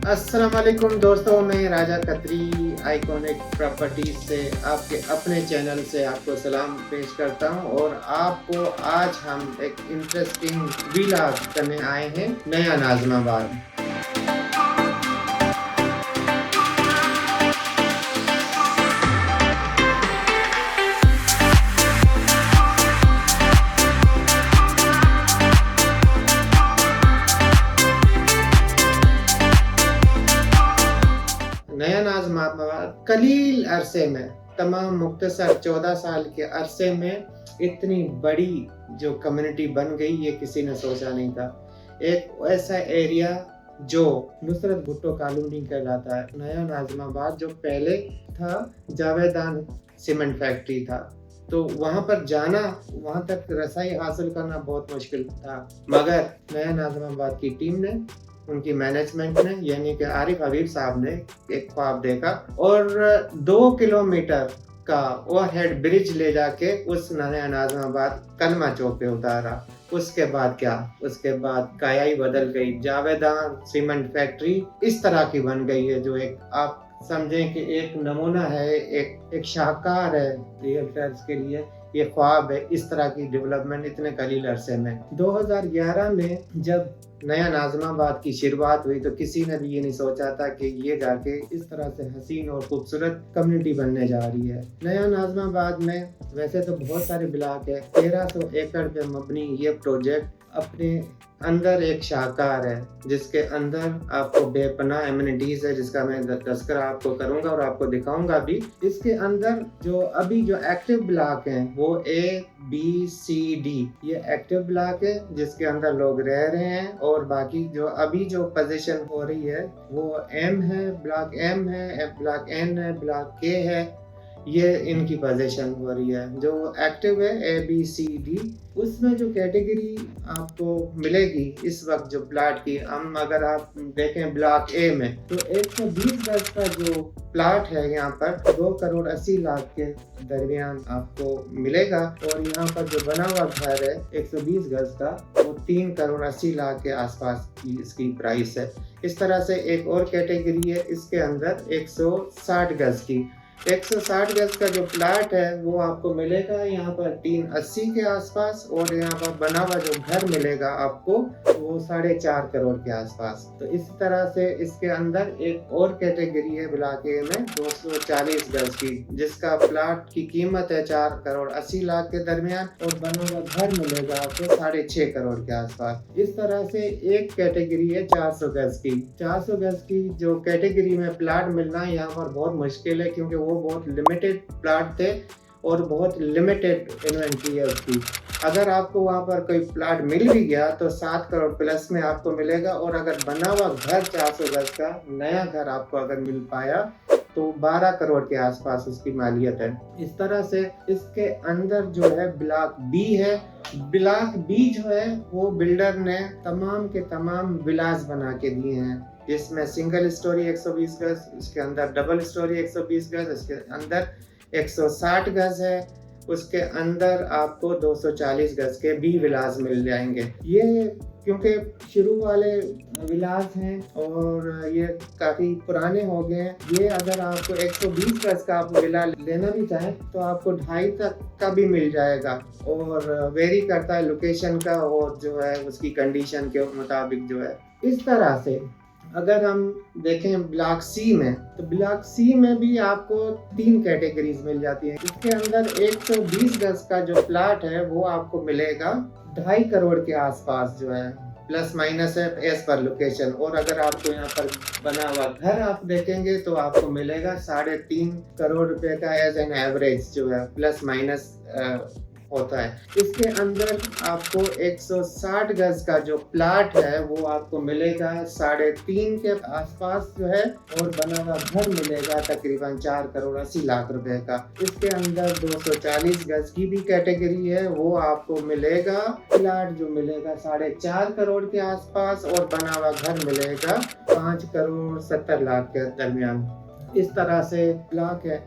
अस्सलाम वालेकुम दोस्तों, मैं राजा खत्री आइकॉनिक प्रॉपर्टीज से आपके अपने चैनल से आपको सलाम पेश करता हूं। और आपको आज हम एक इंटरेस्टिंग विला करने आए हैं नया नाज़िमाबाद। नया नाज़िमाबाद कलील अरसे में, तमाम मुख्तसर 14 साल के अरसे में इतनी बड़ी जो कम्युनिटी बन गई, ये किसी ने सोचा नहीं था। एक ऐसा एरिया जो नुसरत भुट्टो कॉलोनी कहलाता है। नया नाज़िमाबाद जो पहले था जावेदान सीमेंट फैक्ट्री था, तो वहाँ पर जाना, वहाँ तक रसाई हासिल करना बहुत मुश्किल था। मगर नया नाज़िमाबाद की टीम ने, उनकी मैनेजमेंट ने, यानी कि आरिफ हबीब साहब ने एक ख्वाब देखा और 2 किलोमीटर का ओवरहेड ब्रिज ले जाके उस नया नाज़िमाबाद कलमा चौक पे उतारा। उसके बाद क्या, उसके बाद काया ही बदल गई। जावेदान सीमेंट फैक्ट्री इस तरह की बन गई है जो एक, आप समझें कि एक नमूना है, एक शाहकार है रियल्टर्स के लिए। ये ख्वाब है इस तरह की डेवलपमेंट इतने कलील अरसे में। 2011 में जब नया नाज़िमाबाद की शुरुआत हुई तो किसी ने भी ये नहीं सोचा था कि ये जाके इस तरह से हसीन और खूबसूरत कम्युनिटी बनने जा रही है। नया नाज़िमाबाद में वैसे तो बहुत सारे ब्लॉक है, 1300 एकड़ पे मबनी ये प्रोजेक्ट अपने अंदर एक शाहकार है, जिसके अंदर आपको बेपनाह एमिनिटीज है, जिसका मैं तज़किरा आपको करूंगा और आपको दिखाऊंगा भी। इसके अंदर जो अभी जो एक्टिव ब्लॉक हैं वो ABCD ये एक्टिव ब्लॉक है, जिसके अंदर लोग रह रहे हैं। और बाकी जो अभी जो पोजीशन हो रही है वो M है, ब्लॉक M है, ब्लॉक N है, ब्लॉक K है, ये इनकी पोजीशन हो रही है। जो एक्टिव है ABCD, उसमें जो कैटेगरी आपको मिलेगी इस वक्त जो प्लाट की, हम अगर आप देखें ब्लॉक A में तो 120 गज का जो प्लाट है यहाँ पर 2 करोड़ 80 लाख के दरमियान आपको मिलेगा। और यहाँ पर जो बना हुआ घर है 120 गज का, वो 3 करोड़ 80 लाख के आसपास की इसकी प्राइस है। इस तरह से एक और कैटेगरी है, इसके अंदर 160 गज की, 160 गज का जो प्लाट है वो आपको मिलेगा यहाँ पर 380 के आसपास। और यहाँ पर बना हुआ जो घर मिलेगा आपको वो 4.5 करोड़ के आसपास। तो इस तरह से इसके अंदर एक और कैटेगरी है ब्लॉक ए में 240 गज की, जिसका प्लाट की कीमत है 4 करोड़ 80 लाख के दरमियान, और बना हुआ घर मिलेगा आपको 6.5 करोड़ के आसपास। इस तरह से एक कैटेगरी है 400 गज की। 400 गज की जो कैटेगरी में प्लाट मिलना यहाँ पर बहुत मुश्किल है, क्योंकि वो बहुत लिमिटेड प्लाट थे और बहुत लिमिटेड इन्वेंट्री है उसकी। अगर आपको वहाँ पर कोई प्लाट मिल भी गया तो 7 करोड़ प्लस में आपको मिलेगा। और अगर बना हुआ घर 400 गज का नया घर आपको अगर मिल पाया तो 12 करोड़ के आसपास उसकी मालियत है। इस तरह से इसके अंदर जो है ब्लॉक बी है। ब्लॉक बी जो है वो बिल्डर ने तमाम के तमाम विलास बना के दिए हैं, जिसमें सिंगल स्टोरी 120 गज, इसके अंदर डबल स्टोरी 120 गज, इसके अंदर 160 गज है, उसके अंदर आपको 240 गज के भी विलास मिल जाएंगे। ये क्योंकि शुरू वाले विलास हैं और ये काफ़ी पुराने हो गए हैं। ये अगर आपको 120 गज का आप विला लेना भी चाहें तो आपको 2.5 तक का भी मिल जाएगा, और वेरी करता है लोकेशन का और जो है उसकी कंडीशन के मुताबिक जो है। इस तरह से अगर हम देखें ब्लॉक सी में, तो ब्लॉक सी में भी आपको 3 कैटेगरीज मिल जाती हैं। इसके अंदर 120 गज का जो प्लाट है वो आपको मिलेगा 2.5 करोड़ के आसपास जो है, प्लस माइनस है एज पर लोकेशन। और अगर आपको यहाँ पर बना हुआ घर आप देखेंगे तो आपको मिलेगा 3.5 करोड़ रुपए का एज एन एवरेज जो है, प्लस माइनस होता है। इसके अंदर आपको 160 गज का जो प्लाट है वो आपको मिलेगा 3.5 के आसपास जो है, और बना हुआ घर मिलेगा तकरीबन 4 करोड़ 80 लाख रुपए का। इसके अंदर 240 गज की भी कैटेगरी है, वो आपको मिलेगा प्लाट जो मिलेगा 4.5 करोड़ के आसपास, और बना हुआ घर मिलेगा 5 करोड़ 70 लाख के दरमियान। इस तरह से ब्लॉक है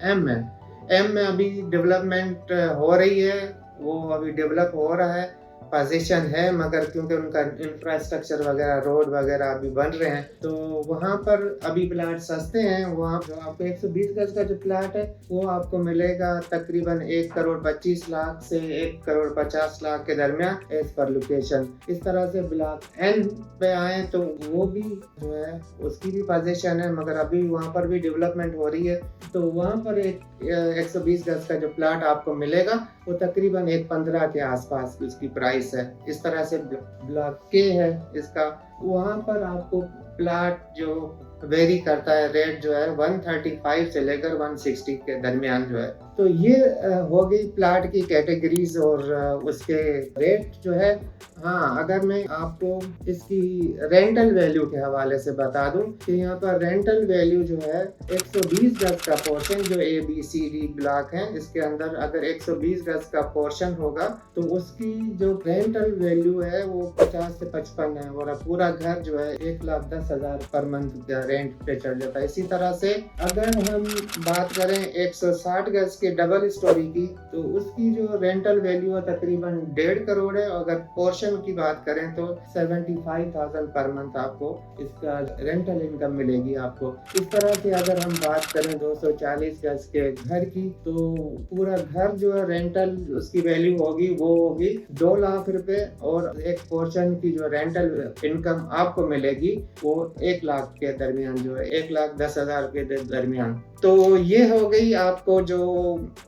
एम में अभी डेवलपमेंट हो रही है, वो अभी डेवलप हो रहा है। पोजीशन है, मगर क्योंकि उनका इंफ्रास्ट्रक्चर वगैरह रोड वगैरह अभी बन रहे हैं तो वहाँ पर अभी प्लाट सस्ते हैं। वहाँ जो आपको 120 गज का जो प्लाट है वो आपको मिलेगा तकरीबन 1,25,00,000 से 1,50,00,000 के दरमियान एज पर लोकेशन। इस तरह से ब्लॉक एन पे आए तो वो भी जो है उसकी भी पोजीशन है, मगर अभी वहाँ पर भी डेवलपमेंट हो रही है। तो वहाँ पर एक 120 गज का जो प्लाट आपको मिलेगा वो तकरीबन 1,15 के आसपास उसकी प्राइस है। इस तरह से ब्लॉक के है इसका, वहाँ पर आपको प्लाट जो वेरी करता है, रेट जो है 135 से लेकर 160 के दरमियान जो है। तो ये हो गई प्लाट की कैटेगरीज और उसके रेट जो है। हाँ, अगर मैं आपको इसकी रेंटल वैल्यू के हवाले से बता दूं कि यहाँ पर रेंटल वैल्यू जो है 120 गज का पोर्शन जो ABCD ब्लॉक है, इसके अंदर अगर 120 गज का पोर्शन होगा तो उसकी जो रेंटल वैल्यू है वो 50 से 55 है, और पूरा घर जो है 1,10,000 पर मंथ का रेंट पे चढ़ जाता है। इसी तरह से अगर हम बात करें 160 गज के डबल स्टोरी की तो उसकी जो रेंटल वैल्यू है तकरीबन 1.5 करोड़ है। अगर पोर्शन की बात करें तो 75,000 पर मंथ आपको इसका रेंटल इनकम मिलेगी आपको। इस तरह से अगर हम बात करें 240 गज के घर की तो पूरा घर जो है रेंटल उसकी वैल्यू होगी वो होगी 2 लाख रुपए, और एक पोर्शन की जो रेंटल इनकम आपको मिलेगी वो 1 लाख के दरमियान जो है 1,10,000 के दरमियान। तो ये हो गई आपको जो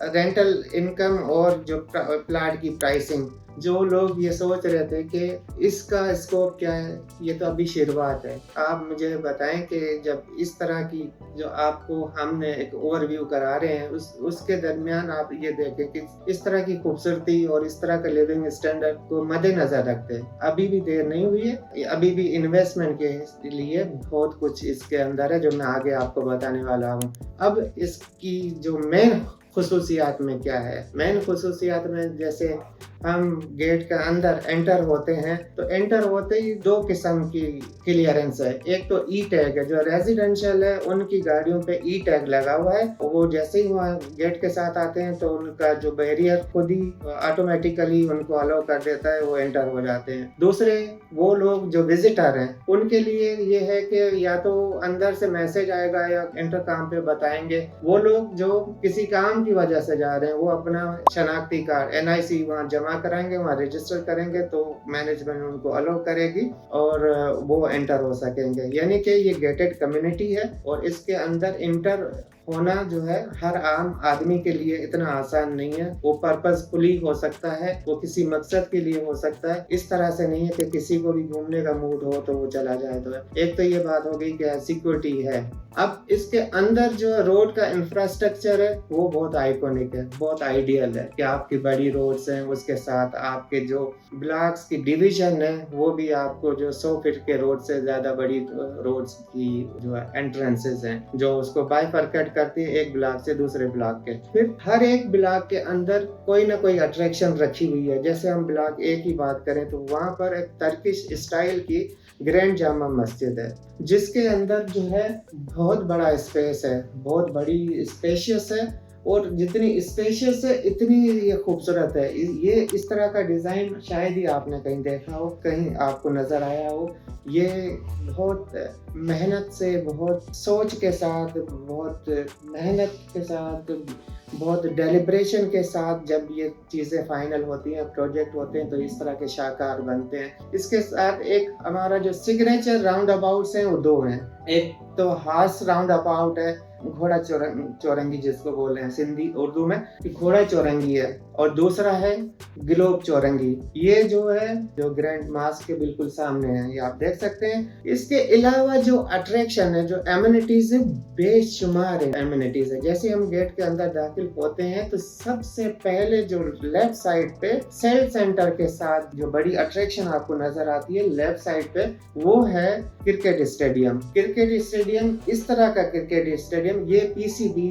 रेंटल इनकम और जो प्लाट की प्राइसिंग। जो लोग ये सोच रहे थे कि इसका स्कोप क्या है, ये तो अभी शुरुआत है। आप मुझे बताएं कि जब इस तरह की जो आपको हमने एक ओवरव्यू करा रहे हैं उसके दरमियान आप ये देखें कि इस तरह की खूबसूरती और इस तरह का लिविंग स्टैंडर्ड को मद्देनजर रखते हैं। अभी भी देर नहीं हुई है, अभी भी इन्वेस्टमेंट के लिए बहुत कुछ इसके अंदर है जो मैं आगे आपको बताने वाला हूँ। अब इसकी जो मेन खुसूसियात में क्या है, मेन खुसूसियात में जैसे हम गेट के अंदर एंटर होते हैं तो एंटर होते ही 2 किस्म की क्लियरेंस है। एक तो ई टैग है, जो रेजिडेंशियल है उनकी गाड़ियों पे ई टैग लगा हुआ है, वो जैसे ही वहाँ गेट के साथ आते हैं तो उनका जो बैरियर खुद ही ऑटोमेटिकली उनको अलाउ कर देता है, वो एंटर हो जाते हैं। दूसरे वो लोग जो विजिटर हैं उनके लिए ये है कि या तो अंदर से मैसेज आएगा या इंटरकॉम पे बताएंगे। वो लोग जो किसी काम की वजह से जा रहे हैं वो अपना शनाख्ती कार्ड NIC वहाँ जमा कराएंगे, वहाँ रजिस्टर करेंगे तो मैनेजमेंट उनको अलाउ करेगी और वो एंटर हो सकेंगे। यानी कि ये गेटेड कम्युनिटी है और इसके अंदर इंटर होना जो है हर आम आदमी के लिए इतना आसान नहीं है। वो पर्पसफुली हो सकता है, वो किसी मकसद के लिए हो सकता है। इस तरह से नहीं है कि किसी को भी घूमने का मूड हो तो वो चला जाए। तो एक तो ये बात हो गई कि सिक्योरिटी है। अब इसके अंदर जो रोड का इंफ्रास्ट्रक्चर है वो बहुत आइकॉनिक है, बहुत आइडियल है कि आपकी बड़ी रोड्स हैं, उसके साथ आपके जो ब्लॉक्स की डिवीजन है वो भी आपको जो 100 फीट के रोड से ज्यादा बड़ी रोड्स की जो एंट्रेंसेस हैं जो उसको बाइफरकेट करती है एक ब्लॉक से दूसरे ब्लॉक के। फिर हर एक ब्लॉक के अंदर कोई ना कोई अट्रैक्शन रखी हुई है। जैसे हम ब्लॉक ए की बात करें तो वहाँ पर एक टर्किश स्टाइल की ग्रैंड जामा मस्जिद है जिसके अंदर जो है बहुत बड़ा स्पेस है, बहुत बड़ी स्पेशियस है, और जितनी स्पेशियस है इतनी ये खूबसूरत है। ये इस तरह का डिज़ाइन शायद ही आपने कहीं देखा हो, कहीं आपको नज़र आया हो। ये बहुत मेहनत से, बहुत सोच के साथ, बहुत मेहनत के साथ, बहुत डेलिब्रेशन के साथ जब ये चीज़ें फाइनल होती हैं, प्रोजेक्ट होते हैं तो इस तरह के शाहकार बनते हैं। इसके साथ एक हमारा जो सिग्नेचर राउंड अबाउट्स हैं वो 2 हैं। एक तो हास राउंड अबाउट है, घोड़ा चौरंगी जिसको बोल रहे हैं सिंधी उर्दू में, घोड़ा चौरंगी है, और दूसरा है ग्लोब चौरंगी। ये जो है जो ग्रैंड मास्क के बिल्कुल सामने है, ये आप देख सकते हैं। इसके अलावा जो अट्रैक्शन है, जो एमिनिटीज है, बेशुमार एमिनिटीज है। जैसे हम गेट के अंदर दाखिल होते हैं तो सबसे पहले जो लेफ्ट साइड पे सेल सेंटर के साथ जो बड़ी अट्रैक्शन आपको नजर आती है लेफ्ट साइड पे, वो है क्रिकेट स्टेडियम। क्रिकेट स्टेडियम इस तरह का क्रिकेट स्टेडियम ये PCB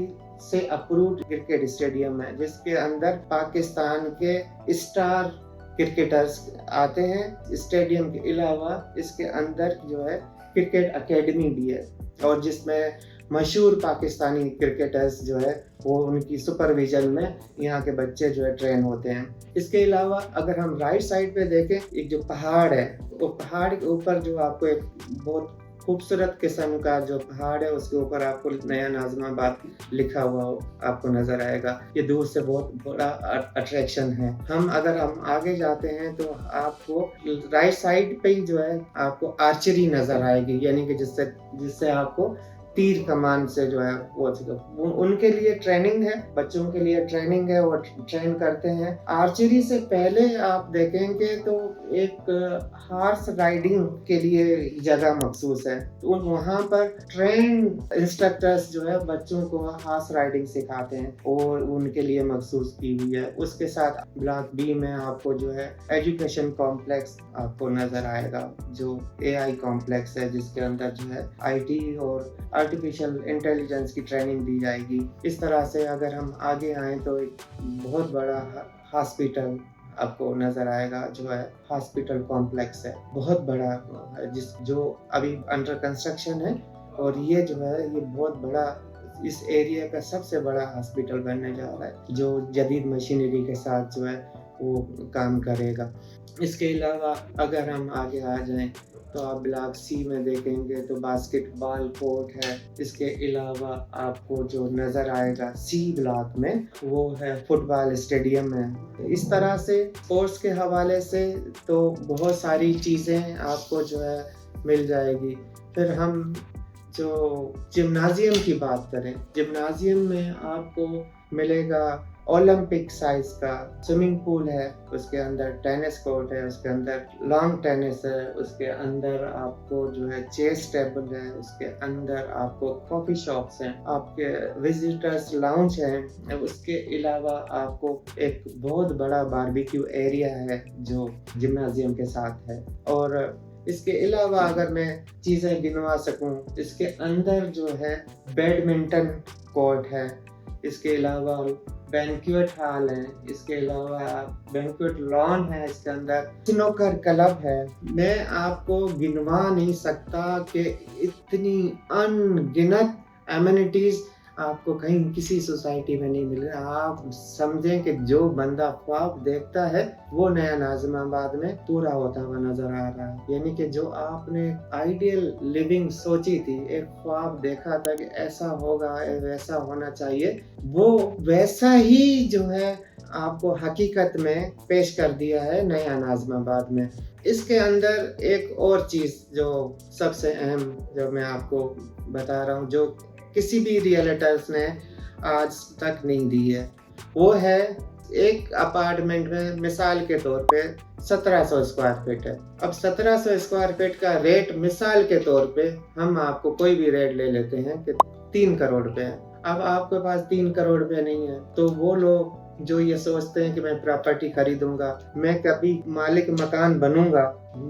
से अप्रूव्ड क्रिकेट स्टेडियम है जिसके अंदर पाकिस्तान के स्टार क्रिकेटर्स आते हैं। स्टेडियम के अलावा इसके अंदर जो है क्रिकेट एकेडमी भी है और जिसमें मशहूर पाकिस्तानी क्रिकेटर्स जो है वो उनकी सुपरविजन में यहाँ के बच्चे जो है ट्रेन होते हैं। इसके अलावा अगर हम राइट साइड पे देखें, एक जो पहाड़ है, वो पहाड़ के ऊपर जो आपको एक बहुत खूबसूरत किस्म का जो पहाड़ है उसके ऊपर आपको नया नाज़िमाबाद लिखा हुआ आपको नजर आएगा। ये दूर से बहुत बड़ा अट्रैक्शन है। अगर हम आगे जाते हैं तो आपको राइट साइड पे ही जो है आपको आर्चरी नजर आएगी, यानी कि जिससे आपको तीर कमान से जो है वो उनके लिए ट्रेनिंग है, बच्चों के लिए ट्रेनिंग है, वो ट्रेन करते हैं। आर्चरी से पहले आप देखेंगे तो एक हॉर्स राइडिंग के लिए जगह मखसूस है, तो वहाँ पर ट्रेन इंस्ट्रक्टर्स जो है बच्चों को हॉर्स राइडिंग सिखाते हैं और उनके लिए मखसूस की हुई है। उसके साथ ब्लॉक बी में आपको जो है एजुकेशन कॉम्प्लेक्स आपको नजर आएगा, जो AI कॉम्प्लेक्स है, जिसके अंदर जो है IT और आर्टिफिशियल इंटेलिजेंस की ट्रेनिंग दी जाएगी। इस तरह से अगर हम आगे आए तो एक बहुत बड़ा हॉस्पिटल आपको नजर आएगा, जो है हॉस्पिटल कॉम्प्लेक्स है, बहुत बड़ा, जो अभी अंडर कंस्ट्रक्शन है, और ये जो है ये बहुत बड़ा, इस एरिया का सबसे बड़ा हॉस्पिटल बनने जा रहा है, जो जदीद मशीनरी के साथ जो है वो काम करेगा। इसके अलावा अगर हम आगे आ जाएं तो आप ब्लॉक सी में देखेंगे तो बास्केटबॉल कोर्ट है। इसके अलावा आपको जो नज़र आएगा सी ब्लॉक में वो है फुटबॉल स्टेडियम है। इस तरह से स्पोर्ट्स के हवाले से तो बहुत सारी चीज़ें आपको जो है मिल जाएगी। फिर हम जो जिम्नाजियम की बात करें, जिम्नाजियम में आपको मिलेगा ओलंपिक साइज का स्विमिंग पूल है, उसके अंदर टेनिस कोर्ट है, उसके अंदर लॉन्ग टेनिस है, उसके अंदर आपको जो है चेस टेबल है, उसके अंदर आपको कॉफी शॉप्स हैं, आपके विजिटर्स लाउंज हैं। उसके अलावा आपको एक बहुत बड़ा बारबेक्यू एरिया है जो जिम्नाजियम के साथ है। और इसके अलावा अगर मैं चीज़ें गिनवा सकूं, इसके अंदर जो है बैडमिंटन कोर्ट है, इसके अलावा बैंक्वेट हॉल है, इसके अलावा बैंक्वेट लॉन है, इसके अंदर स्नूकर क्लब है। मैं आपको गिनवा नहीं सकता कि इतनी अनगिनत एमिनिटीज आपको कहीं किसी सोसाइटी में नहीं मिल रहा। आप समझें कि जो बंदा ख्वाब देखता है वो नया नाज़िमाबाद में पूरा होता हुआ नजर आ रहा है। यानी कि जो आपने आइडियल लिविंग सोची थी, एक ख्वाब देखा था कि ऐसा होगा, वैसा होना चाहिए, वो वैसा ही जो है आपको हकीकत में पेश कर दिया है नया नाज़िमाबाद में। इसके अंदर एक और चीज़ जो सबसे अहम जो मैं आपको बता रहा हूँ, जो किसी भी रियल्टर्स ने आज तक नहीं दी है, वो है एक अपार्टमेंट में मिसाल के तौर पे 1700 स्क्वायर फीट है। अब 1700 स्क्वायर फीट का रेट मिसाल के तौर पे हम आपको कोई भी रेट ले लेते हैं कि 3 करोड़ रुपए है। अब आपके पास 3 करोड़ रुपए नहीं है तो वो लोग जो ये सोचते हैं कि मैं प्रॉपर्टी खरीदूंगा, मैं कभी मालिक मकान बनूंगा,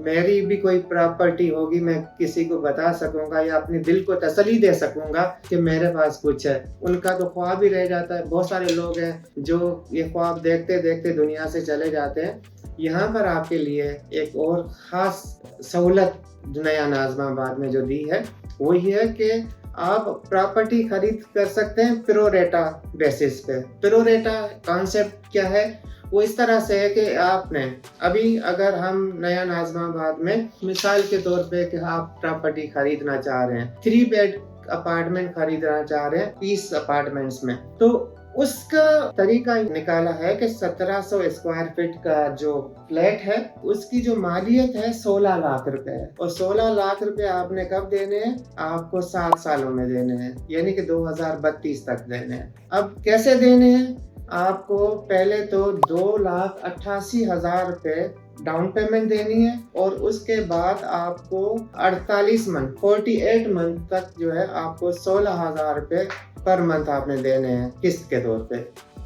मेरी भी कोई प्रॉपर्टी होगी, मैं किसी को बता सकूंगा या अपने दिल को तसल्ली दे सकूंगा कि मेरे पास कुछ है, उनका तो ख्वाब ही रह जाता है। बहुत सारे लोग हैं जो ये ख्वाब देखते देखते दुनिया से चले जाते हैं। यहाँ पर आपके लिए एक और ख़ास सहूलत नया नाज़िमाबाद में जो दी है वो ये है कि आप प्रॉपर्टी खरीद कर सकते हैं प्रोरेटा बेसिस पे। प्रोरेटा कॉन्सेप्ट क्या है? वो इस तरह से है कि आपने अभी अगर हम नया नाज़िमाबाद में मिसाल के तौर पे कि आप प्रॉपर्टी खरीदना चाह रहे हैं, 3 बेड अपार्टमेंट खरीदना चाह रहे हैं 20 अपार्टमेंट्स में, तो उसका तरीका निकाला है कि 1700 स्क्वायर फीट का जो फ्लैट है उसकी जो मालियत है 16 लाख रुपए है, और 16 लाख रुपए आपने कब देने हैं? आपको 7 सालों में देने हैं, यानी कि 2032 तक देने हैं। अब कैसे देने हैं? आपको पहले तो 2,88,000 रुपए डाउन पेमेंट देनी है, और उसके बाद आपको 48 मंथ तक जो है आपको 16,000 रुपए पर मंथ आपने देने हैं किस्त के तौर पे।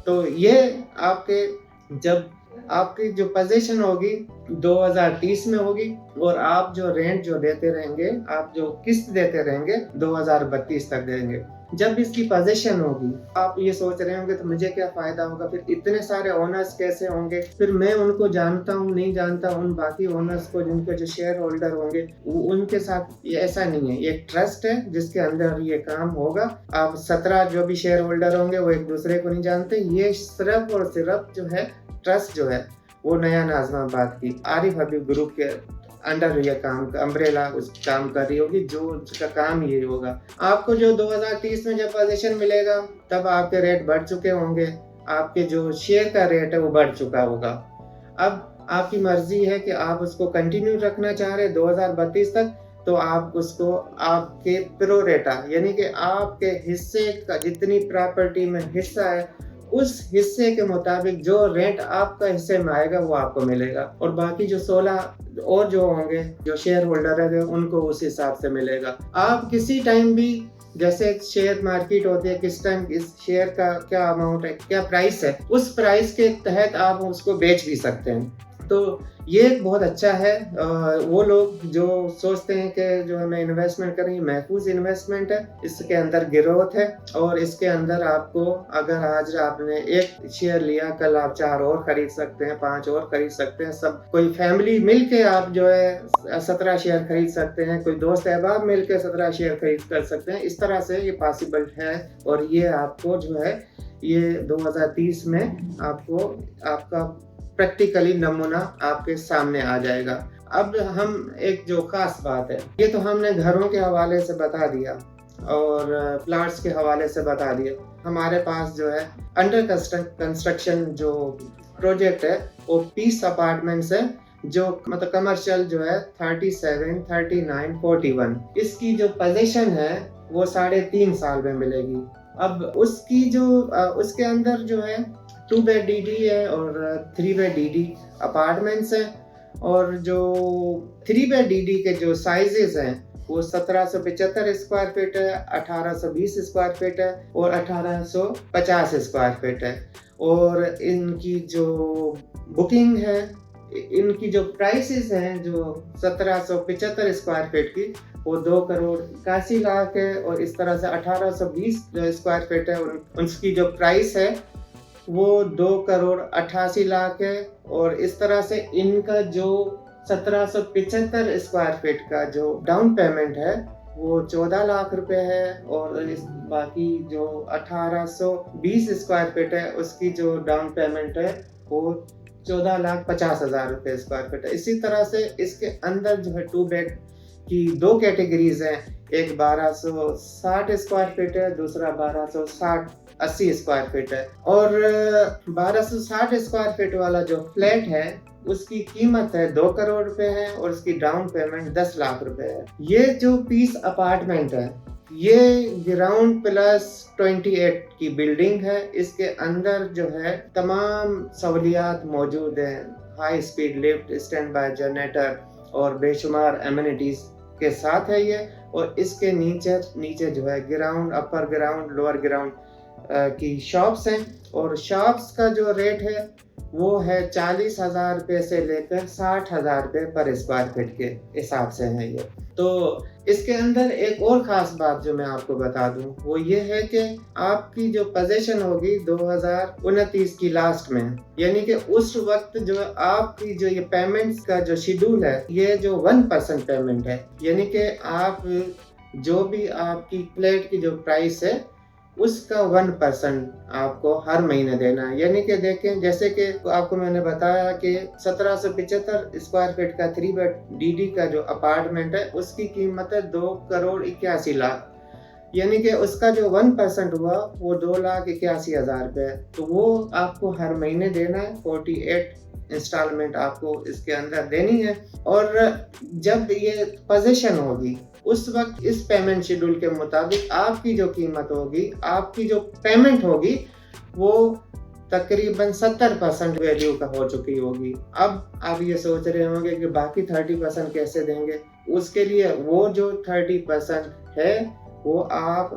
तो ये आपके जब आपकी जो पोजीशन होगी 2030 में होगी, और आप जो रेंट जो देते रहेंगे, आप जो किस्त देते रहेंगे 2032 तक देंगे। जब इसकी पोजीशन होगी, आप ये सोच रहे होंगे तो मुझे क्या फ़ायदा होगा, फिर इतने सारे ओनर्स कैसे होंगे, फिर मैं उनको जानता हूँ, नहीं जानता उन बाकी ओनर्स को, जिनके जो शेयर होल्डर होंगे, उनके साथ ये ऐसा नहीं है। ये एक ट्रस्ट है जिसके अंदर ये काम होगा। आप 17 जो भी शेयर होल्डर होंगे वो एक दूसरे को नहीं जानते। ये सिर्फ और सिर्फ जो है ट्रस्ट जो है वो नया नाज़िमाबाद की आरिफ हबीब ग्रुप के अंडर ये काम अम्ब्रेला उस काम कर रही होगी, जो उसका काम ये होगा। आपको जो 2030 में जब पोजीशन मिलेगा तब आपके रेट बढ़ चुके होंगे, आपके जो शेयर का रेट है वो बढ़ चुका होगा। अब आपकी मर्जी है कि आप उसको कंटिन्यू रखना चाह रहे 2032 तक, तो आप उसको आपके प्रोरेटा यानी कि आपके हिस्से का जितनी प्रॉपर्टी में हिस्सा है उस हिस्से के मुताबिक जो रेंट आपका हिस्से में आएगा वो आपको मिलेगा, और बाकी जो 16 और जो होंगे जो शेयर होल्डर है उनको उस हिसाब से मिलेगा। आप किसी टाइम भी, जैसे शेयर मार्केट होती है, किस टाइम इस शेयर का क्या अमाउंट है, क्या प्राइस है, उस प्राइस के तहत आप उसको बेच भी सकते हैं। तो ये बहुत अच्छा है। वो लोग जो सोचते हैं कि जो हमें इन्वेस्टमेंट करें, महफूज इन्वेस्टमेंट है, इसके अंदर ग्रोथ है, और इसके अंदर आपको अगर आज आपने एक शेयर लिया, कल आप 4 और खरीद सकते हैं, 5 और खरीद सकते हैं। सब कोई फैमिली मिल के आप जो है 17 शेयर खरीद सकते हैं, कोई दोस्त अहबाब मिल के 17 शेयर खरीद कर सकते हैं। इस तरह से ये पॉसिबल है, और ये आपको जो है ये 2030 में आपको आपका प्रैक्टिकली नमूना आपके सामने आ जाएगा। अब हम एक जो खास बात है, ये तो हमने घरों के हवाले से बता दिया और प्लाट्स के हवाले से बता दिया। हमारे पास जो है अंडर कंस्ट्रक्शन जो प्रोजेक्ट है वो 20 अपार्टमेंट्स है, जो मतलब कमर्शियल जो है 37, 39, 41। इसकी जो पोजीशन है वो 3.5 साल में मिलेगी। अब उसकी जो उसके अंदर जो है 2 बेड DD है और 3 बेड DD अपार्टमेंट्स हैं, और जो 3 बेड DD के जो साइजेस हैं वो 1775 स्क्वायर फीट है, 1820 स्क्वायर फीट है और 1850 स्क्वायर फीट है। और इनकी जो बुकिंग है, इनकी जो प्राइसेस हैं जो 1775 स्क्वायर फीट की वो 2,81,00,000 है, और इस तरह से 1820 स्क्वायर फीट है उसकी जो प्राइस है वो 2,88,00,000 है, और इस तरह से इनका जो 1775 स्क्वायर फीट का जो डाउन पेमेंट है वो 14 लाख रुपए है, और इस बाकी जो 1820 स्क्वायर फीट है उसकी जो डाउन पेमेंट है वो 14,50,000 रुपए स्क्वायर फीट है। इसी तरह से इसके अंदर जो है 2 बेड की 2 कैटेगरीज हैं, एक 1260 स्क्वायर फीट है, दूसरा 1280 स्क्वायर फीट है। और 1260 स्क्वायर फीट वाला जो फ्लैट है उसकी कीमत है 2 करोड़ रुपए है, और उसकी डाउन पेमेंट 10 लाख रुपए है। ये जो 20 अपार्टमेंट है ये ग्राउंड प्लस 28 की बिल्डिंग है। इसके अंदर जो है तमाम सहूलियात मौजूद हैं, high speed lift, stand by generator और बेशुमार एमिनिटीज के साथ है ये। और इसके नीचे जो है ground, upper ground, lower ground की शॉप्स हैं, और शॉप्स का जो रेट है वो है 40,000 रुपये से लेकर 60,000 रुपये पर स्क्वायर फीट के हिसाब से है ये। तो इसके अंदर एक और ख़ास बात जो मैं आपको बता दूं वो ये है कि आपकी जो पोजीशन होगी 2029 की लास्ट में, यानी कि उस वक्त जो आपकी जो ये पेमेंट्स का जो शेड्यूल है ये जो 1% पेमेंट है, यानी कि आप जो भी आपकी फ्लैट की जो प्राइस है उसका 1% आपको हर महीने देना है। यानी कि देखें, जैसे कि आपको मैंने बताया कि 1775 स्क्वायर फीट का 3 बेड DD का जो अपार्टमेंट है उसकी कीमत है 2,81,00,000, यानी कि उसका जो 1% हुआ वो 2,81,000 रुपये है। तो वो आपको हर महीने देना है, 48 इंस्टॉलमेंट आपको इसके अंदर देनी है। और जब ये पोजीशन होगी उस वक्त इस पेमेंट शेड्यूल के मुताबिक आपकी जो कीमत होगी, आपकी जो पेमेंट होगी वो तकरीबन 70% वैल्यू का हो चुकी होगी। अब आप ये सोच रहे होंगे कि बाकी 30% कैसे देंगे। उसके लिए वो जो 30% है वो आप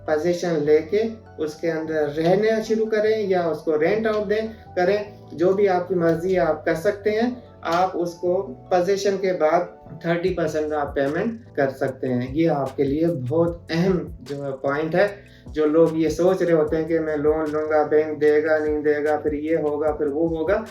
पोजीशन लेके उसके अंदर रहने शुरू करें या उसको रेंट आउट करें, जो भी आपकी मर्जी है आप कर सकते हैं। आप उसको पोजीशन के बाद 30% का आप पेमेंट कर सकते हैं। ये आपके लिए बहुत अहम जो है पॉइंट है। जो लोग ये सोच रहे होते हैं कि मैं लोन लूँगा, बैंक देगा, नहीं देगा, फिर ये होगा, फिर वो होगा।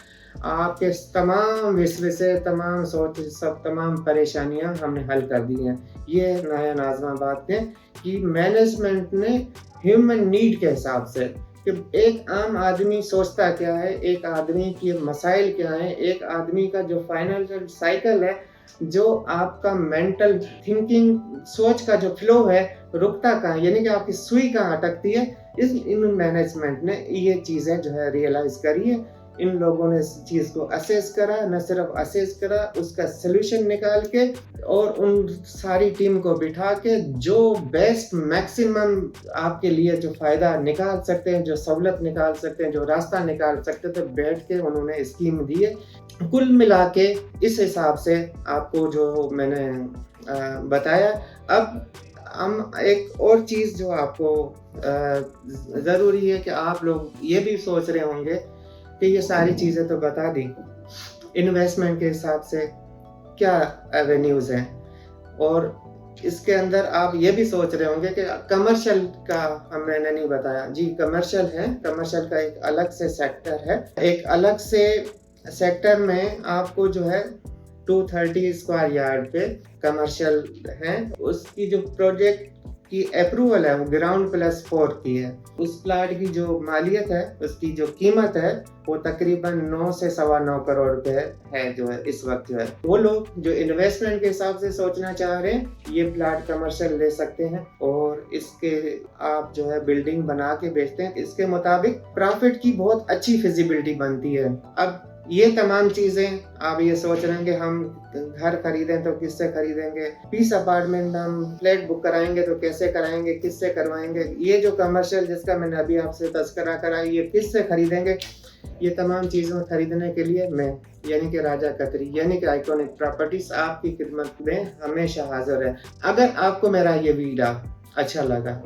आपके तमाम विषय, तमाम सोच, सब तमाम परेशानियाँ हमने हल कर दी हैं। ये नया नाज़िमाबाद ने कि मैनेजमेंट ने ह्यूमन नीड के हिसाब से कि एक आम आदमी सोचता क्या है, एक आदमी के मसाइल क्या हैं, एक आदमी का जो फाइनेंशियल साइकिल है, जो आपका मेंटल थिंकिंग सोच का जो फ्लो है, रुकता कहाँ है, यानी कि आपकी सुई कहाँ अटकती है, इन मैनेजमेंट ने ये चीज़ें जो है रियलाइज़ करी है। इन लोगों ने इस चीज़ को असेस करा, न सिर्फ असेस करा, उसका सॉल्यूशन निकाल के और उन सारी टीम को बिठा के जो बेस्ट मैक्सिमम आपके लिए जो फ़ायदा निकाल सकते हैं, जो सहूलत निकाल सकते हैं, जो रास्ता निकाल सकते थे, बैठ के उन्होंने स्कीम दी है। कुल मिला के इस हिसाब से आपको जो मैंने बताया। अब हम एक और चीज़ जो आपको ज़रूरी है कि आप लोग ये भी सोच रहे होंगे कि ये सारी चीज़ें तो बता दी, इन्वेस्टमेंट के हिसाब से क्या एवेन्यूज़ हैं, और इसके अंदर आप ये भी सोच रहे होंगे कि कमर्शियल का मैंने नहीं बताया। जी, कमर्शियल है, कमर्शियल का एक अलग से सेक्टर है। एक अलग से सेक्टर में आपको जो है 230 स्क्वायर यार्ड पे कमर्शियल है। उसकी जो प्रोजेक्ट की अप्रूवल है वो ग्राउंड प्लस 4 की है। उस प्लाट की जो मालियत है, उसकी जो कीमत है वो तकरीबन 9 से सवा 9 करोड़ रुपए है जो है इस वक्त जो है। वो लोग जो इन्वेस्टमेंट के हिसाब से सोचना चाह रहे हैं, ये प्लाट कमर्शियल ले सकते हैं और इसके आप जो है बिल्डिंग बना के बेचते हैं। इसके मुताबिक प्रॉफिट की बहुत अच्छी फिजिबिलिटी बनती है। अब ये तमाम चीज़ें आप ये सोच रहे हैं कि हम घर खरीदें तो किससे खरीदेंगे, पीस अपार्टमेंट हम फ्लैट बुक कराएंगे तो कैसे कराएंगे, किससे करवाएंगे, ये जो कमर्शियल जिसका मैंने अभी आपसे तज़किरा करा ये किससे खरीदेंगे, ये तमाम चीज़ें खरीदने के लिए मैं यानी कि राजा कतरी यानी कि आइकॉनिक प्रॉपर्टीज आपकी खिदमत में हमेशा हाजिर है। अगर आपको मेरा ये वीडियो अच्छा लगा,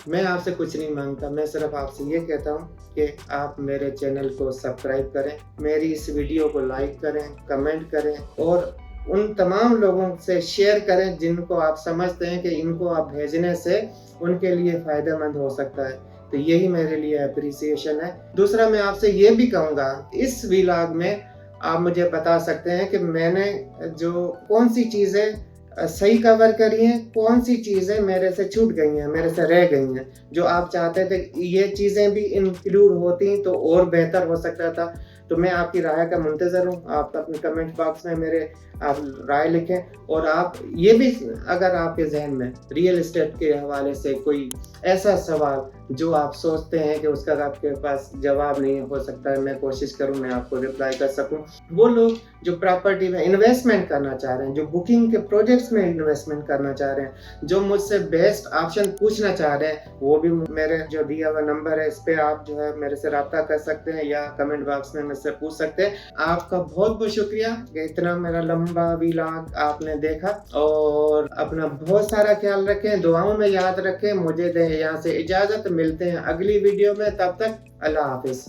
मैं आपसे कुछ नहीं मांगता, मैं सिर्फ आपसे ये कहता हूँ कि आप मेरे चैनल को सब्सक्राइब करें, मेरी इस वीडियो को लाइक करें, कमेंट करें और उन तमाम लोगों से शेयर करें जिनको आप समझते हैं कि इनको आप भेजने से उनके लिए फ़ायदेमंद हो सकता है। तो यही मेरे लिए अप्रिसिएशन है। दूसरा, मैं आपसे ये भी कहूँगा, इस व्लॉग में आप मुझे बता सकते हैं कि मैंने जो कौन सी चीज़ें सही कवर करी हैं, कौन सी चीज़ें मेरे से छूट गई हैं, मेरे से रह गई हैं, जो आप चाहते थे ये चीज़ें भी इंक्लूड होती तो और बेहतर हो सकता था। तो मैं आपकी राय का मुंतज़र हूँ। आप अपने कमेंट बॉक्स में मेरे आप राय लिखें और आप ये भी, अगर आपके जहन में रियल एस्टेट के हवाले से कोई ऐसा सवाल जो आप सोचते हैं कि उसका आपके पास जवाब नहीं हो सकता है, मैं कोशिश करूँ मैं आपको रिप्लाई कर सकूँ। वो लोग जो प्रॉपर्टी में इन्वेस्टमेंट करना चाह रहे हैं, जो बुकिंग के प्रोजेक्ट्स में इन्वेस्टमेंट करना चाह रहे हैं, जो मुझसे बेस्ट ऑप्शन पूछना चाह रहे हैं, वो भी मेरे जो दिया हुआ नंबर है इस पर आप जो है मेरे से रब्ता कर सकते हैं या कमेंट बॉक्स में मुझसे पूछ सकते हैं। आपका बहुत बहुत शुक्रिया कि इतना मेरा लंबा व्लॉग आपने देखा, और अपना बहुत सारा ख्याल रखें, दुआओं में याद रखें। मुझे दें यहाँ से इजाज़त, मिलते हैं अगली वीडियो में, तब तक अल्लाह हाफिज़।